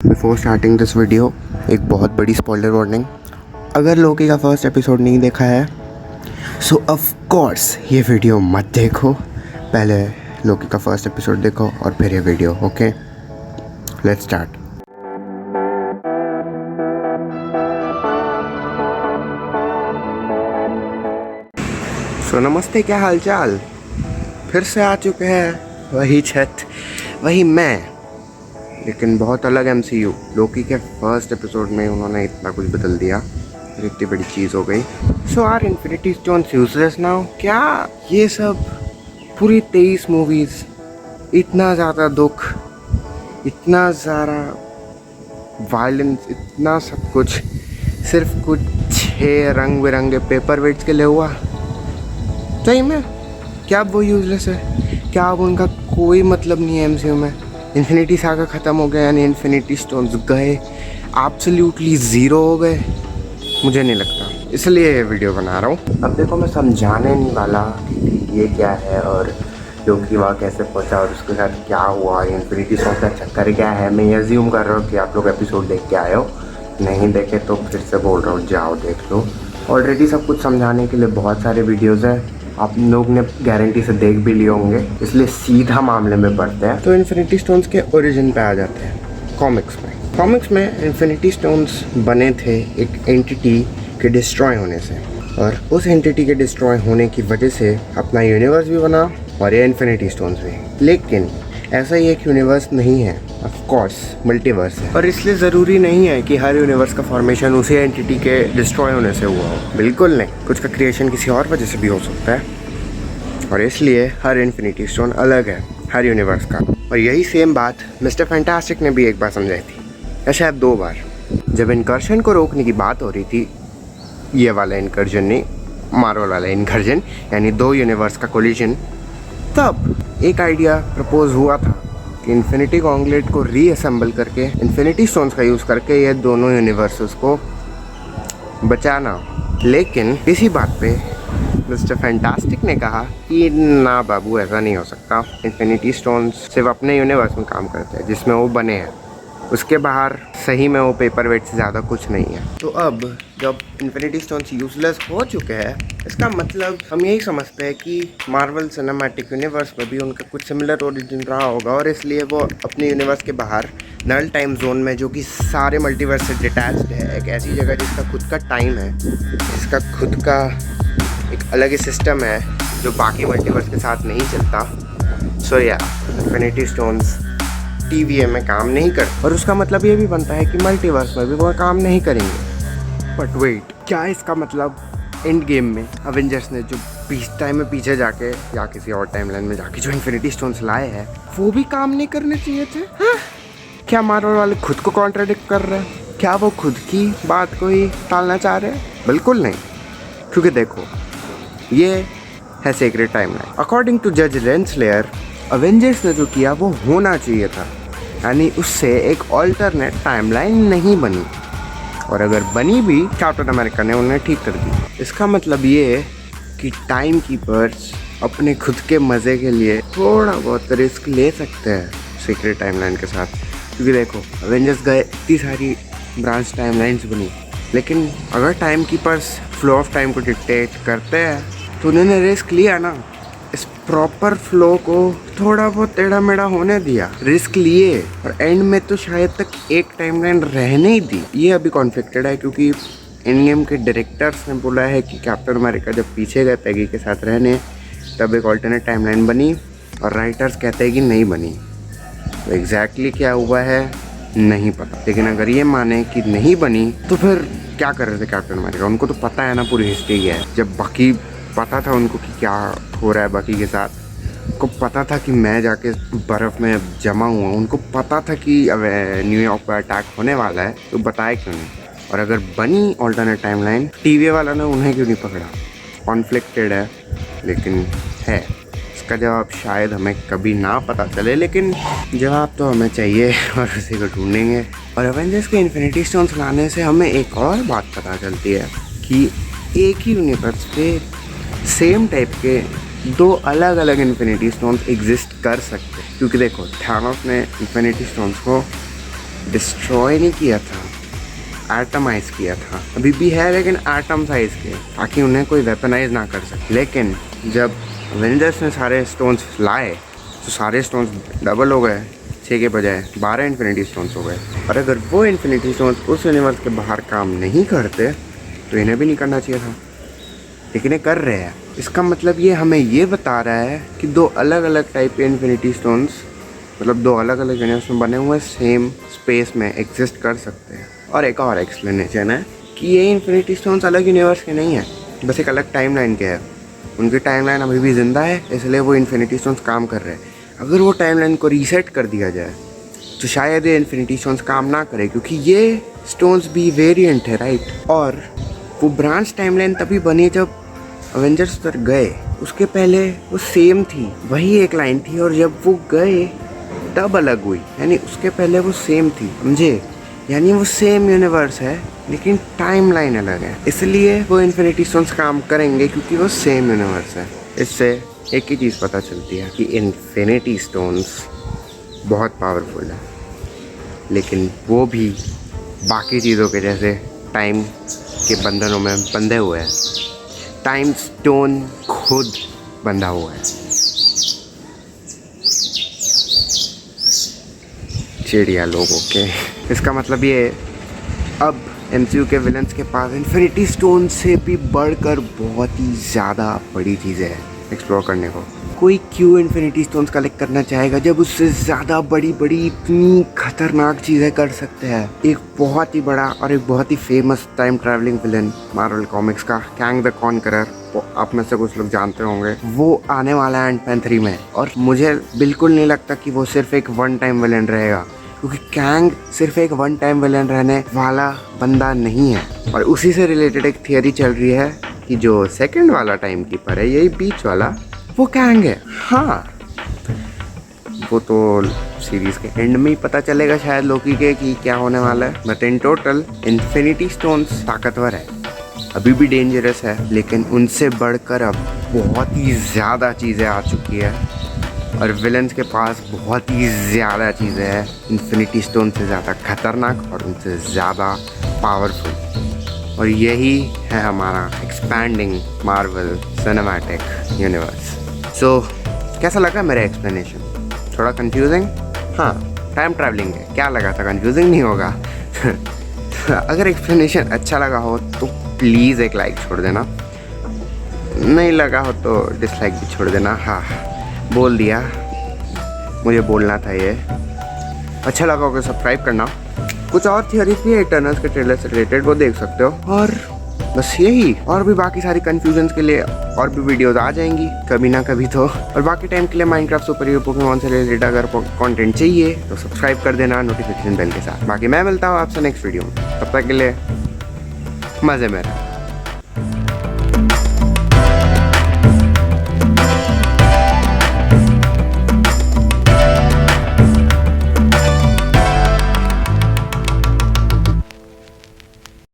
Before starting this video एक बहुत बड़ी स्पॉइलर वार्निंग। अगर लोकी का फर्स्ट एपिसोड नहीं देखा है सो ऑफ कोर्स ये वीडियो मत देखो। पहले लोकी का फर्स्ट एपिसोड देखो और फिर ये video. Okay, let's start. So नमस्ते, क्या हालचाल। फिर से आ चुके हैं वही छत वही मैं, लेकिन बहुत अलग MCU। लोकी के फर्स्ट एपिसोड में उन्होंने इतना कुछ बदल दिया, फिर इतनी बड़ी चीज़ हो गई। So are infinity stones useless now? क्या ये सब पूरी 23 मूवीज़, इतना ज़्यादा दुख, इतना ज़्यादा वायलेंस, इतना सब कुछ सिर्फ कुछ 6 रंग बिरंगे पेपर वेट्स के लिए हुआ? सही में क्या अब वो यूजलेस है? क्या अब उनका कोई मतलब नहीं है MCU में? इन्फिनिटी सागा ख़त्म हो गया यानी इन्फिनिटी स्टोन्स गए, एब्सोल्युटली ज़ीरो हो गए? मुझे नहीं लगता, इसलिए ये वीडियो बना रहा हूँ। अब देखो, मैं समझाने नहीं वाला कि ये क्या है और लोकी वहाँ कैसे पहुँचा और उसके साथ क्या हुआ, इन्फिनिटी स्टोन्स का चक्कर क्या है। मैं ये अज्यूम कर रहा हूँ कि आप लोग एपिसोड देख के आए हो, नहीं देखे तो फिर से बोल रहा हूँ जाओ देख लो। ऑलरेडी सब कुछ समझाने के लिए बहुत सारे वीडियोज़ हैं, आप लोग ने गारंटी से देख भी लिए होंगे, इसलिए सीधा मामले में बढ़ते हैं। तो इन्फिनिटी स्टोन्स के ओरिजिन पे आ जाते हैं। कॉमिक्स में इन्फिनिटी स्टोन्स बने थे एक एंटिटी के डिस्ट्रॉय होने से, और उस एंटिटी के डिस्ट्रॉय होने की वजह से अपना यूनिवर्स भी बना और ये इन्फिनिटी स्टोन्स भी। लेकिन ऐसा ही एक यूनिवर्स नहीं है, ऑफ कोर्स मल्टीवर्स है, और इसलिए ज़रूरी नहीं है कि हर यूनिवर्स का फॉर्मेशन उसी एंटिटी के डिस्ट्रॉय होने से हुआ हो। बिल्कुल नहीं, कुछ का क्रिएशन किसी और वजह से भी हो सकता है, और इसलिए हर इन्फिनिटी स्टोन अलग है हर यूनिवर्स का। और यही सेम बात मिस्टर फैंटास्टिक ने भी एक बार समझाई थी, या शायद 2 बार। जब इनकर्शन को रोकने की बात हो रही थी, ये वाला इनकर्जन नहीं, मार्वल वाला इनकर्जन, यानी 2 यूनिवर्स का कोलिजन, तब एक आइडिया प्रपोज हुआ था कि इन्फिनिटी गॉन्गलेट को रीअसेंबल करके इन्फिनिटी स्टोन्स का यूज़ करके ये दोनों यूनिवर्सेस को बचाना। लेकिन इसी बात पे मिस्टर फैंटास्टिक ने कहा कि ना बाबू, ऐसा नहीं हो सकता। इन्फिनिटी स्टोन्स सिर्फ अपने यूनिवर्स में काम करते हैं जिसमें वो बने हैं, उसके बाहर सही में वो पेपर वेट से ज़्यादा कुछ नहीं है। तो अब जब इन्फिनिटी स्टोन्स यूजलेस हो चुके हैं, इसका मतलब हम यही समझते हैं कि मार्वल सिनेमैटिक यूनिवर्स में भी उनका कुछ सिमिलर ओरिजिन रहा होगा, और इसलिए वो अपने यूनिवर्स के बाहर नल टाइम जोन में, जो कि सारे मल्टीवर्स से डिटैच्ड है, एक ऐसी जगह जिसका खुद का टाइम है, जिसका खुद का एक अलग ही सिस्टम है जो बाकी मल्टीवर्स के साथ नहीं चलता। सो या इन्फिनिटी स्टोन्स TVA में काम नहीं कर, और उसका मतलब ये भी बनता है कि मल्टीवर्स में भी वो काम नहीं करेंगे। बट वेट, क्या इसका मतलब एंड गेम में अवेंजर्स ने जो टाइम में पीछे जाके या किसी और टाइमलाइन में जाके जो इन्फिनिटी स्टोन्स लाए हैं वो भी काम नहीं करने चाहिए थे? हाँ? क्या मार्वल वाले खुद को कॉन्ट्राडिक्ट कर रहे हैं? क्या वो खुद की बात को ही टालना चाह रहे हैं? बिल्कुल नहीं, क्योंकि देखो, ये है सीक्रेट टाइमलाइन। अकॉर्डिंग टू जज रेंसलेयर, अवेंजर्स ने जो किया वो होना चाहिए था, यानी उससे एक ऑल्टरनेट टाइमलाइन नहीं बनी, और अगर बनी भी कैप्टन अमेरिका ने उन्हें ठीक कर दी। इसका मतलब ये है कि टाइम कीपर्स अपने खुद के मज़े के लिए थोड़ा बहुत रिस्क ले सकते हैं सीक्रेट टाइमलाइन के साथ, क्योंकि देखो अवेंजर्स गए, इतनी सारी ब्रांच टाइमलाइंस बनी, लेकिन अगर time keepers flow of time को डिक्टेट करते हैं तो उन्होंने रिस्क लिया ना, इस प्रॉपर फ्लो को थोड़ा बहुत टेढ़ा मेढ़ा होने दिया, रिस्क लिए, और एंड में तो शायद तक एक टाइमलाइन रहने ही दी। ये अभी कॉन्फ्लिक्टेड है क्योंकि एंड गेम के डायरेक्टर्स ने बोला है कि कैप्टन अमेरिका जब पीछे गए पैगी के साथ रहने, तब एक ऑल्टरनेट टाइमलाइन बनी, और राइटर्स कहते हैं कि नहीं बनी। तो एग्जैक्टली क्या हुआ है नहीं पता, लेकिन अगर ये माने कि नहीं बनी तो फिर क्या कर रहे थे कैप्टन अमेरिका? उनको तो पता है ना पूरी हिस्ट्री क्या है। जब बाकी पता था उनको कि क्या हो रहा है बाकी के साथ, उनको पता था कि मैं जाके बर्फ़ में जमा हुआ, उनको पता था कि अब न्यूयॉर्क पर अटैक होने वाला है, तो बताया क्यों नहीं? और अगर बनी ऑल्टरनेट टाइमलाइन, TVA वाला ने उन्हें क्यों नहीं पकड़ा? कॉन्फ्लिक्टेड है, लेकिन है। इसका जवाब शायद हमें कभी ना पता चले, लेकिन जवाब तो हमें चाहिए और उसी को ढूंढेंगे। और एवेंजर्स के इन्फिनिटी स्टोन्स लाने से हमें एक और बात पता चलती है कि एक ही यूनिवर्स पे सेम टाइप के 2 अलग अलग इन्फिनिटी स्टोन्स एग्जिस्ट कर सकते हैं। क्योंकि देखो, थानोस ने इन्फिनिटी स्टोन्स को डिस्ट्रॉय नहीं किया था, एटमाइज किया था। अभी भी है लेकिन एटम साइज के, ताकि उन्हें कोई वेपनाइज ना कर सके। लेकिन जब अवेंजर्स ने सारे स्टोन्स लाए तो सारे स्टोन्स डबल हो गए, 6 के बजाय 12 इन्फिनिटी स्टोन्स हो गए। और अगर वो इन्फिनिटी स्टोन्स उस यूनिवर्स के बाहर काम नहीं करते तो इन्हें भी नहीं करना चाहिए था, लेकिन ये कर रहे हैं। इसका मतलब ये हमें ये बता रहा है कि 2 अलग अलग टाइप के इन्फिनिटी स्टोन्स, मतलब 2 अलग अलग यूनिवर्स में बने हुए सेम स्पेस में एग्जिस्ट कर सकते हैं। और एक और एक्सप्लेनेशन है कि ये इन्फिनिटी स्टोन्स अलग यूनिवर्स के नहीं है, बस एक अलग टाइमलाइन के है। उनकी टाइमलाइन अभी भी ज़िंदा है, इसलिए वो इन्फिनिटी स्टोन्स काम कर रहे हैं। अगर वो टाइमलाइन को रीसेट कर दिया जाए तो शायद ये इन्फिनिटी स्टोन्स काम ना करे, क्योंकि ये स्टोन्स भी वेरिएंट है, राइट। और वो ब्रांच टाइमलाइन तभी बनी जब अवेंजर्स उधर गए, उसके पहले वो सेम थी, वही एक लाइन थी। और जब वो गए तब अलग हुई, यानी उसके पहले वो सेम थी, समझे। यानी वो सेम यूनिवर्स है लेकिन टाइमलाइन अलग है, इसलिए वो इन्फिनिटी स्टोन्स काम करेंगे क्योंकि वो सेम यूनिवर्स है। इससे एक ही चीज़ पता चलती है कि इन्फिनिटी स्टोन्स बहुत पावरफुल है, लेकिन वो भी बाकी चीज़ों के जैसे टाइम के बंधनों में बंधे हुए हैं। टाइम स्टोन खुद बंधा हुआ है। चिड़िया लोगों के। इसका मतलब ये अब एमसीयू के विलन्स के पास इन्फिनिटी स्टोन से भी बढ़कर बहुत ही ज़्यादा बड़ी चीज़ें हैं एक्सप्लोर करने को। कोई क्यों इन्फिनिटी स्टोन्स कलेक्ट करना चाहेगा जब उससे ज़्यादा बड़ी बड़ी इतनी खतरनाक चीज़ें कर सकते हैं। एक बहुत ही बड़ा और एक बहुत ही famous time travelling villain Marvel Comics का कैंग द कॉन्करर, वो आप में से कुछ लोग जानते होंगे, वो आने वाला है एंटमैन 3 में। और मुझे बिल्कुल नहीं लगता कि वो सिर्फ एक वन टाइम विलन रहेगा, क्योंकि कैंग सिर्फ एक वन टाइम विलन रहने वाला बंदा नहीं है। और उसी से रिलेटेड एक थियरी चल रही है कि जो सेकंड वाला टाइम कीपर है, यही बीच वाला, वो कैंग है। हाँ, वो तो सीरीज के एंड में ही पता चलेगा शायद लोकी के कि क्या होने वाला है। But in total infinity stones ताकतवर है, अभी भी डेंजरस है, लेकिन उनसे बढ़कर अब बहुत ही ज़्यादा चीज़ें आ चुकी है और विलन्स के पास बहुत ही ज़्यादा चीज़ें हैं, इन्फिनिटी स्टोन से ज़्यादा खतरनाक और उनसे ज़्यादा पावरफुल। और यही है हमारा एक्सपैंडिंग मार्वल सिनेमैटिक यूनिवर्स। सो कैसा लगा मेरा एक्सप्लेनेशन? थोड़ा कंफ्यूजिंग? हाँ, टाइम ट्रैवलिंग है, क्या लगा था कंफ्यूजिंग नहीं होगा। अगर एक्सप्लेनेशन अच्छा लगा हो तो प्लीज़ एक लाइक छोड़ देना, नहीं लगा हो तो डिसलाइक भी छोड़ देना। हाँ, बोल दिया, मुझे बोलना था ये। अच्छा लगा होगा सब्सक्राइब करना। कुछ और थियरीज भी है इटर्नल्स के ट्रेलर से रिलेटेड, वो देख सकते हो। और बस यही, और भी बाकी सारी कन्फ्यूजन्स के लिए और भी वीडियोस आ जाएंगी कभी ना कभी तो। और बाकी टाइम के लिए माइनक्राफ्ट सुपर हीरो पोकेमॉन से रिलेटेड अगर कंटेंट चाहिए तो सब्सक्राइब कर देना नोटिफिकेशन बेल के साथ। बाकी मैं मिलता हूँ आपसे नेक्स्ट वीडियो में, तब तक के लिए मज़े में रहो।